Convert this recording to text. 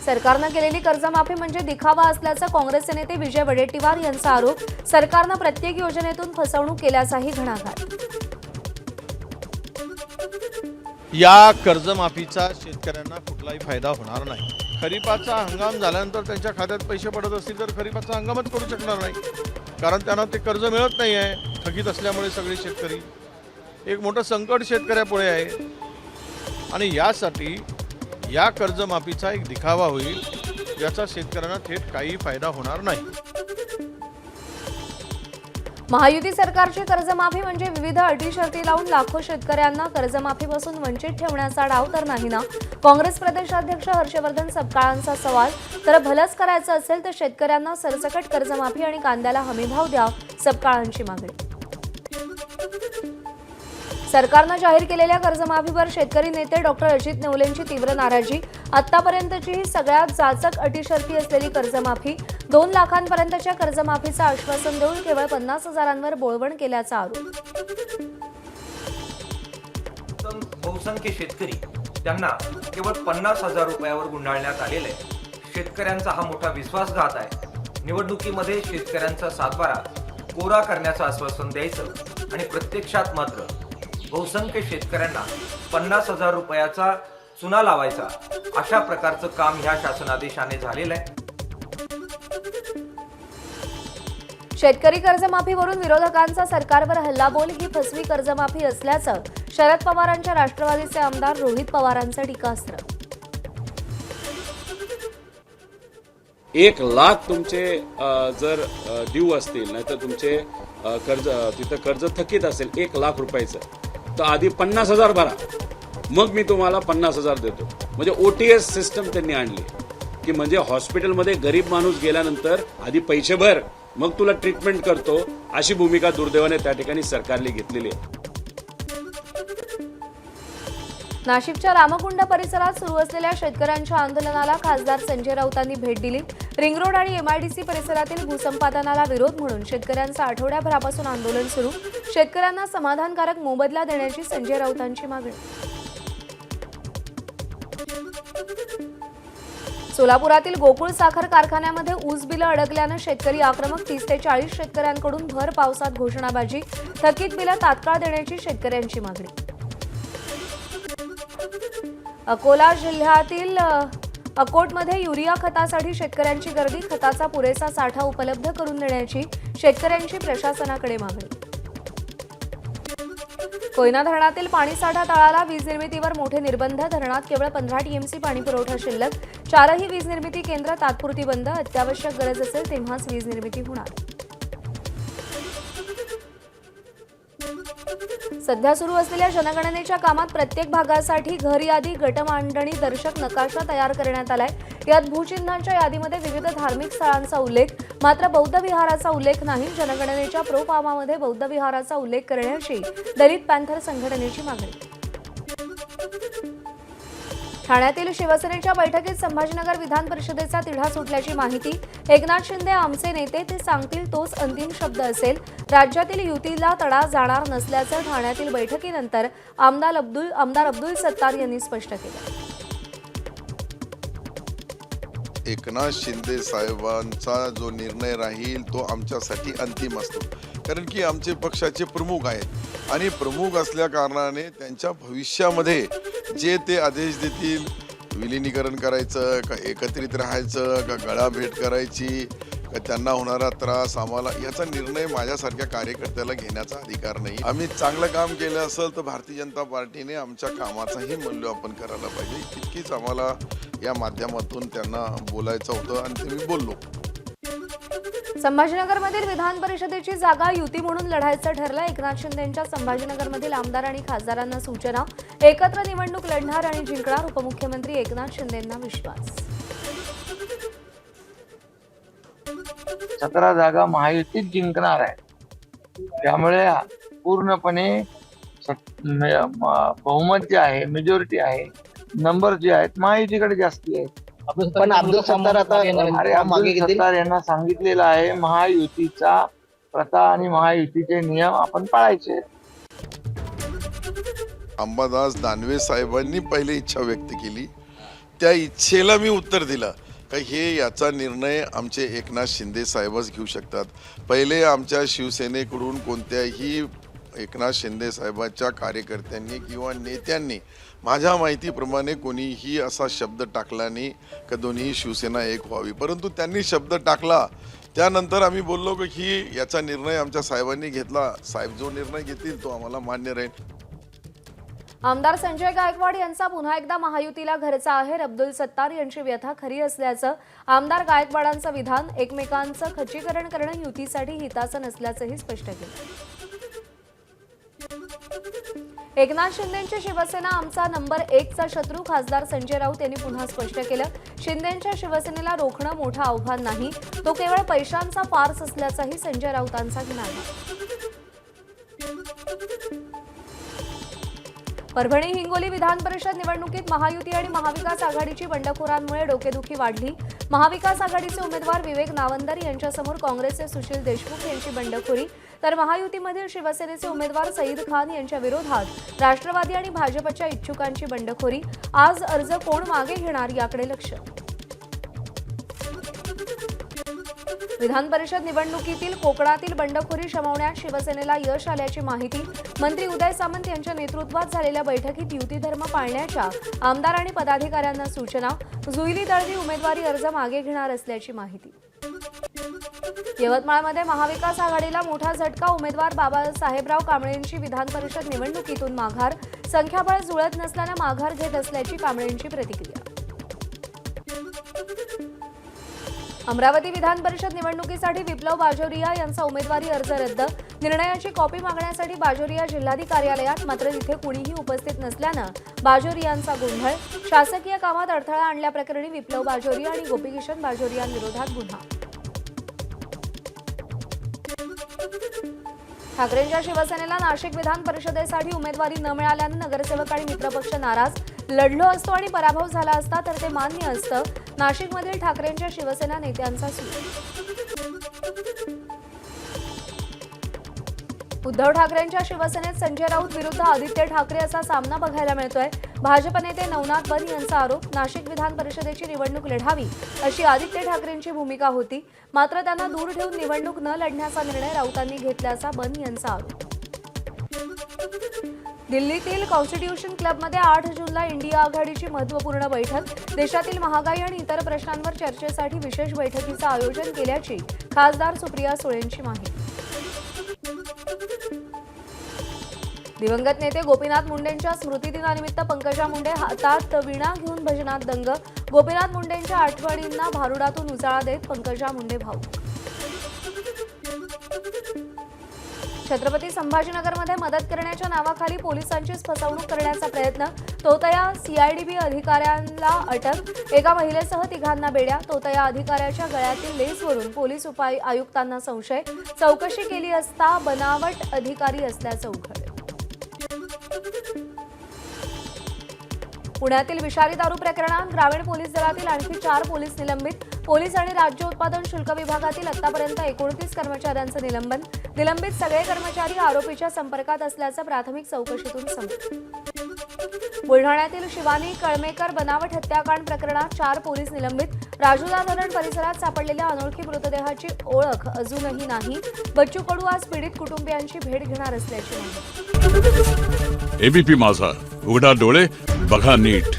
सरकारनं केलेली कर्जमाफी म्हणजे दिखावा असल्याचा काँग्रेसचे नेते विजय वडेट्टीवार यांचा आरोप. सरकारनं प्रत्येक योजनेतून फसवणूक केल्याचाही घणाघात. या कर्जमाफीचा शेतकऱ्यांना कुठलाही फायदा होणार नाही. खरीपाचा हंगाम झाल्यानंतर त्यांच्या खात्यात पैसे पडत असतील तर खरीपाचा हंगामच करू शकणार नाही, कारण त्यांना ते कर्ज मिळत नाही आहे. थकीत असल्यामुळे सगळे शेतकरी, एक मोठं संकट शेतकऱ्यापुढे आहे. आणि यासाठी या कर्जमाफीचा एक दिखावा होईल, याचा शेतकऱ्यांना थेट काही फायदा होणार नाही. महायुती सरकारची कर्जमाफी म्हणजे विविध अटी शर्ती लावून लाखो शेतकऱ्यांना कर्जमाफीपासून वंचित ठेवण्याचा डाव तर नाही ना? काँग्रेस प्रदेशाध्यक्ष हर्षवर्धन सपकाळांचा सवाल. तर भलंच करायचं असेल तर शेतकऱ्यांना सरसकट कर्जमाफी आणि कांद्याला हमीभाव द्या, सपकाळांची मागणी. सरकारनं जाहीर केलेल्या कर्जमाफीवर शेतकरी नेते डॉक्टर अजित नेवलेंची तीव्र नाराजी. आतापर्यंतची ही सगळ्यात जाचक अटी शर्ती असलेली कर्जमाफी. 2 लाखांपर्यंतच्या कर्जमाफीचं आश्वासन देऊन केवळ 50,000वर बोळवण केल्याचा आरोप. बहुसंख्य शेतकरी त्यांना केवळ 50,000 रुपयावर गुंडाळण्यात आलेले आहे. शेतकऱ्यांचा हा मोठा विश्वासघात आहे. निवडणुकीमध्ये शेतकऱ्यांचा सातबारा कोरा करण्याचं आश्वासन द्यायचं आणि प्रत्यक्षात मात्र बहुसंख्य शेतकऱ्यांना 50,000 रुपयाचा चुना लावायचा, अशा प्रकारचं काम ह्या शासनादेशाने झालेलं आहे. शेतकरी कर्जमाफीवरून विरोधकांचा सरकारवर हल्लाबोल. ही फसवी कर्जमाफी असल्याचं शरद पवारांच्या राष्ट्रवादीचे आमदार रोहित पवारांचं टीकास्त्र. 1 लाख तुमचे जर ड्यू असतील, नाहीतर तुमचे कर्ज तिथं कर्ज थकीत असेल 1 लाख रुपयाचं, तर आधी 50,000 भरा, मग मी तुम्हाला 50,000 देतो. म्हणजे OTS सिस्टम त्यांनी आणली की म्हणजे हॉस्पिटलमध्ये गरीब माणूस गेल्यानंतर आधी पैसे भर, मग तुला ट्रीटमेंट करतो, अशी भूमिका दुर्दैवाने त्या ठिकाणी सरकारने घेतलेली आहे. नाशिकच्या रामकुंड परिसरात सुरू असलेल्या शेतकऱ्यांच्या आंदोलनाला खासदार संजय राऊतांनी भेट दिली. रिंग रोड आणि MIDC परिसरातील भूसंपादनाला विरोध म्हणून शेतकऱ्यांचं आठवड्याभरापासून आंदोलन सुरू. शेतकऱ्यांना समाधानकारक मोबदला देण्याची संजय राऊतांची मागणी. सोलापुरातील गोकुळ साखर कारखान्यामध्ये ऊस बिलं अडकल्यानं शेतकरी आक्रमक. 30 ते 40 शेतकऱ्यांकडून भर पावसात घोषणाबाजी. थकीत बिलं तात्काळ देण्याची शेतकऱ्यांची मागणी. अकोला जिल्ह्यातील अकोटमध्ये युरिया खतासाठी शेतकऱ्यांची गर्दी. खताचा पुरेसा साठा उपलब्ध करून देण्याची शेतकऱ्यांची प्रशासनाकडे मागणी. कोयना धरणातील पाणीसाठा तळाला. वीज निर्मितीवर मोठे निर्बंध. धरणात केवळ 15 TMC पाणी पुरवठा शिल्लक. 4ही वीज निर्मिती केंद्र तात्पुरती बंद. अत्यावश्यक गरज असेल तेव्हाच वीज निर्मिती होणार. सध्या सुरू असलेल्या जनगणनेच्या कामात प्रत्येक भागासाठी घर यादी, गट मांडणी दर्शक नकाशा तयार करण्यात आलाय. यात भूचिन्हांच्या यादीमध्ये विविध धार्मिक स्थळांचा उल्लेख, मात्र बौद्ध विहाराचा उल्लेख नाही. जनगणनेच्या प्रोफार्मामध्ये बौद्ध विहाराचा उल्लेख करण्याची दलित पॅंथर संघटनेची मागणी. ठाण्यातील शिवसेनेच्या बैठकीत संभाजीनगर विधान परिषदेचा तिढा सुटल्याची माहिती. एकनाथ शिंदे आमचे नेते, ते सांगतील तोच अंतिम शब्द असेल. राज्यातील युतीला तडा जाणार नसल्याचं ठाण्यातील बैठकीनंतर आमदार अब्दुल सत्तार यांनी स्पष्ट केलं. एकनाथ शिंदे साहेबांचा जो निर्णय राहील तो आमच्यासाठी अंतिम असतो, कारण की आमचे पक्षाचे प्रमुख आहेत आणि प्रमुख असल्या कारणाने त्यांच्या भविष्यामध्ये जे ते आदेश देतील, विलिनीकरण करायचं का एकत्रित राहायचं का गळाभेट करायची का त्यांना होणारा त्रास आम्हाला, याचा निर्णय माझ्यासारख्या कार्यकर्त्याला घेण्याचा अधिकार नाही. आम्ही चांगलं काम केलं असेल तर भारतीय जनता पार्टीने आमच्या कामाचाही मूल्यमापन करायला पाहिजे. इतकीच आम्हाला या माध्यमातून त्यांना बोलायचं होतं आणि ते मी बोललो. संभाजीनगरमधील विधान परिषदेची जागा युती म्हणून लढायचं ठरलं. एकनाथ शिंदेंच्या संभाजीनगरमधील आमदार आणि खासदारांना सूचना. एकत्र निवडणूक लढणार आणि जिंकणार. उपमुख्यमंत्री एकनाथ शिंदेंना विश्वास. 17 जागा महायुतीत जिंकणार आहे. त्यामुळे पूर्णपणे बहुमत जे आहे, मेजॉरिटी आहे, नंबर जे आहेत महायुतीकडे जास्ती आहेत. पण अब्दुल सत्तार आता अब्दुल सत्तार यांना सांगितलेलं आहे महायुतीचा प्रथा आणि महायुतीचे नियम आपण पाळायचे. अंबादास दानवे साहेबांनी पहिली इच्छा व्यक्त केली, त्या इच्छेला मी उत्तर दिलं का हे याचा निर्णय आमचे एकनाथ शिंदे साहेबच घेऊ शकतात. पहिले आमच्या शिवसेनेकडून कोणत्याही एकनाथ शिंदे साहेबांच्या कार्यकर्त्यांनी किंवा नेत्यांनी माझ्या माहितीप्रमाणे कोणीही असा शब्द टाकला नाही का दोन्ही शिवसेना एक व्हावी. परंतु त्यांनी शब्द टाकला, त्यानंतर आम्ही बोललो की ही याचा निर्णय आमच्या साहेबांनी घेतला. साहेब जो निर्णय घेतील तो आम्हाला मान्य राहील. आमदार संजय गायकवाड यांचा पुन्हा एकदा महायुतीला घरचा आहे. अब्दुल सत्तार यांची व्यथा खरी असल्याचं आमदार गायकवाडांचं विधान. एकमेकांचं खच्चीकरण करणं युतीसाठी हिताचं नसल्याचंही स्पष्ट केलं. एकनाथ शिंदेंची शिवसेना आमचा नंबर 1चा शत्रू. खासदार संजय राऊत यांनी पुन्हा स्पष्ट केलं. शिंदेंच्या शिवसेनेला रोखणं मोठं आव्हान नाही, तो केवळ पैशांचा फार्स असल्याचाही संजय राऊतांचा म्हणाला. परभणी हिंगोली विधान परिषद निवडणुकीत महायुती आणि महाविकास आघाडीची बंडखोरांमुळे डोकेदुखी वाढली. महाविकास आघाडीचे उमेदवार विवेक नावंदर यांच्यासमोर काँग्रेसचे सुशील देशमुख यांची बंडखोरी, तर महायुतीमधील शिवसेनेचे उमेदवार सईद खान यांच्या विरोधात राष्ट्रवादी आणि भाजपच्या इच्छुकांची बंडखोरी. आज अर्ज कोण मागे घेणार याकडे लक्ष. विधान परिषद निवडणुकीतील कोकणातील बंडखोरी शमवण्यात शिवसेनेला यश आल्याची माहिती. मंत्री उदय सामंत यांच्या नेतृत्वात झालेल्या बैठकीत युती धर्म पाळण्याच्या आमदार आणि पदाधिकाऱ्यांना सूचना. जुईली दळवी उमेदवारी अर्ज मागे घेणार असल्याची माहिती. यवतमाळमध्ये महाविकास आघाडीला मोठा झटका. उमेदवार बाबासाहेबराव कांबळेंची विधान परिषद निवडणुकीतून माघार. संख्याबळ जुळत नसल्यानं माघार घेत असल्याची कांबळेंची प्रतिक्रिया. अमरावती विधान परिषद निवडणुकीसाठी विप्लव बाजोरिया यांचा उमेदवारी अर्ज रद्द. निर्णयाची कॉपी मागण्यासाठी बाजोरिया जिल्हाधिकारी कार्यालयात, मात्र तिथे कुणीही उपस्थित नसल्यानं बाजोरियांचा गोंधळ. शासकीय कामात अडथळा आणल्याप्रकरणी विप्लव बाजोरिया आणि गोपीकिशन बाजोरियांविरोधात गुन्हा. ठाकरेंच्या शिवसेनेला नाशिक विधान परिषदेसाठी उमेदवारी न मिळाल्यानं नगरसेवक आणि मित्रपक्ष नाराज. लढलो असतो आणि पराभव झाला असता तर ते मान्य असतं. नाशिकमधील ठाकरेंच्या शिवसेना नेत्यांचा सूर. उद्धव ठाकरेंच्या शिवसेनेत संजय राऊत विरुद्ध आदित्य ठाकरे असा सामना बघायला मिळतोय. भाजप नेते नवनाथ बन यांचा आरोप. नाशिक विधान परिषदेची निवडणूक लढावी अशी आदित्य ठाकरेंची भूमिका होती, मात्र त्यांना दूर ठेवून निवडणूक न लढण्याचा निर्णय राऊतांनी घेतल्याचा बन यांचा आरोप. दिल्लीतील कॉन्स्टिट्यूशन क्लबमध्ये 8 जूनला इंडिया आघाडीची महत्त्वपूर्ण बैठक. देशातील महागाई आणि इतर प्रश्नांवर चर्चेसाठी विशेष बैठकीचं आयोजन केल्याची खासदार सुप्रिया सुळेंची माहिती. दिवंगत नेते गोपीनाथ मुंडेंच्या स्मृतिदिनानिमित्त पंकजा मुंडे हातात वीणा घेऊन भजनात दंग. गोपीनाथ मुंडेंच्या आठवणींना भारुडातून उजाळा देत पंकजा मुंडे भाऊक. छत्रपती संभाजीनगरमध्ये मदत करण्याच्या नावाखाली पोलिसांचीच फसवणूक करण्याचा प्रयत्न. तोतया सीआयडीबी अधिकाऱ्यांना अटक. एका महिलेसह 3घांना बेड्या. तोतया अधिकाऱ्याच्या गळ्यातील लेसवरून पोलीस आयुक्तांना संशय. चौकशी केली असता बनावट अधिकारी असल्याचं उघड. पुण्यातील विषारी दारू प्रकरणात ग्रामीण पोलीस दलातील आणखी 4 पोलीस निलंबित. पोलीस आणि राज्य उत्पादन शुल्क विभागातील आतापर्यंत 29 कर्मचाऱ्यांचं निलंबन. निलंबित सगळे कर्मचारी आरोपीच्या संपर्कात असल्याचं प्राथमिक चौकशीतून समजलं. बुलढाण्यातील शिवानी कळमेकर बनावट हत्याकांड प्रकरणात 4 पोलीस निलंबित. राजुदा धरण परिसरात सापडलेल्या अनोळखी मृतदेहाची ओळख अजूनही नाही. बच्चू कडू आज पीडित कुटुंबियांची भेट घेणार असल्याची माहिती. एबीपी माझा, उघडा डोळे बघा नीट.